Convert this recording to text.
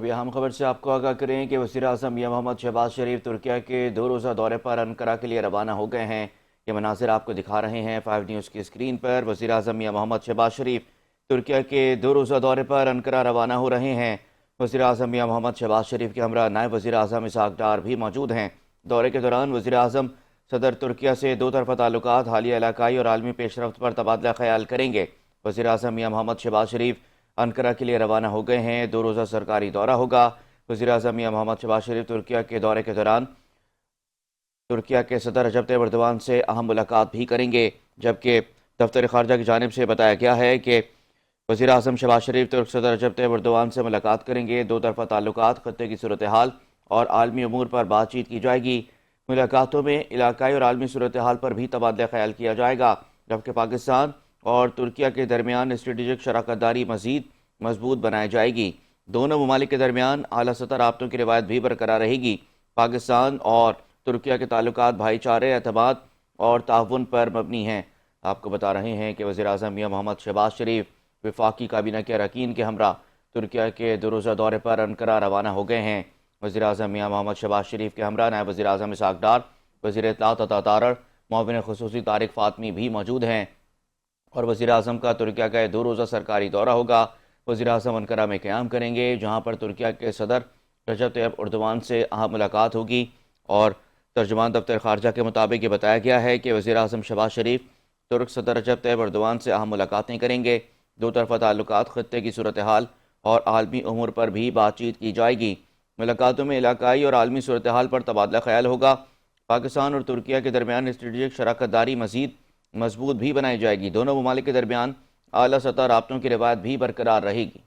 ابھی اہم خبر سے آپ کو آگاہ کریں کہ وزیراعظم میاں محمد شہباز شریف ترکیہ کے 2 روزہ دورے پر انقرہ کے لیے روانہ ہو گئے ہیں۔ یہ مناظر آپ کو دکھا رہے ہیں 5 نیوز کی اسکرین پر۔ وزیراعظم میاں محمد شہباز شریف ترکیہ کے 2 روزہ دورے پر انقرہ روانہ ہو رہے ہیں۔ وزیراعظم میاں محمد شہباز شریف کے ہمراہ نائب وزیراعظم اسحاق ڈار بھی موجود ہیں۔ دورے کے دوران وزیراعظم صدر ترکیہ سے دو طرفہ تعلقات، حالیہ علاقائی اور عالمی پیش رفت پر تبادلہ خیال کریں گے۔ وزیراعظم میاں محمد شہباز شریف انقرہ کے لیے روانہ ہو گئے ہیں۔ 2 روزہ سرکاری دورہ ہوگا۔ وزیراعظم میاں محمد شہباز شریف ترکیہ کے دورے کے دوران ترکیہ کے صدر رجب طیب ایردوان سے اہم ملاقات بھی کریں گے، جبکہ دفتر خارجہ کی جانب سے بتایا گیا ہے کہ وزیراعظم شہباز شریف ترک صدر رجب طیب ایردوان سے ملاقات کریں گے۔ دو طرفہ تعلقات، خطے کی صورتحال اور عالمی امور پر بات چیت کی جائے گی۔ ملاقاتوں میں علاقائی اور عالمی صورتحال پر بھی تبادلہ خیال کیا جائے گا، جبکہ پاکستان اور ترکیہ کے درمیان اسٹریٹجک شراکت داری مزید مضبوط بنائی جائے گی۔ دونوں ممالک کے درمیان اعلیٰ سطح رابطوں کی روایت بھی برقرار رہے گی۔ پاکستان اور ترکیہ کے تعلقات بھائی چارے، اعتماد اور تعاون پر مبنی ہیں۔ آپ کو بتا رہے ہیں کہ وزیراعظم میاں محمد شہباز شریف وفاقی کابینہ کے اراکین کے ہمراہ ترکیہ کے 2 روزہ دورے پر انقرہ روانہ ہو گئے ہیں۔ وزیراعظم میاں محمد شہباز شریف کے ہمراہ نائب وزیراعظم اسحاق ڈار، وزیر اطلاعات عطا تارڑ، معاون خصوصی طارق فاطمی بھی موجود ہیں، اور وزیراعظم کا ترکیہ کا 2 روزہ سرکاری دورہ ہوگا۔ وزیراعظم انقرہ میں قیام کریں گے، جہاں پر ترکیہ کے صدر رجب طیب ایردوان سے اہم ملاقات ہوگی، اور ترجمان دفتر خارجہ کے مطابق یہ بتایا گیا ہے کہ وزیراعظم شہباز شریف ترک صدر رجب طیب ایردوان سے اہم ملاقاتیں کریں گے۔ دو طرفہ تعلقات، خطے کی صورتحال اور عالمی امور پر بھی بات چیت کی جائے گی۔ ملاقاتوں میں علاقائی اور عالمی صورتحال پر تبادلہ خیال ہوگا۔ پاکستان اور ترکیہ کے درمیان اسٹریٹجک شراکت داری مزید مضبوط بھی بنائی جائے گی۔ دونوں ممالک کے درمیان اعلیٰ سطح رابطوں کی روایت بھی برقرار رہے گی۔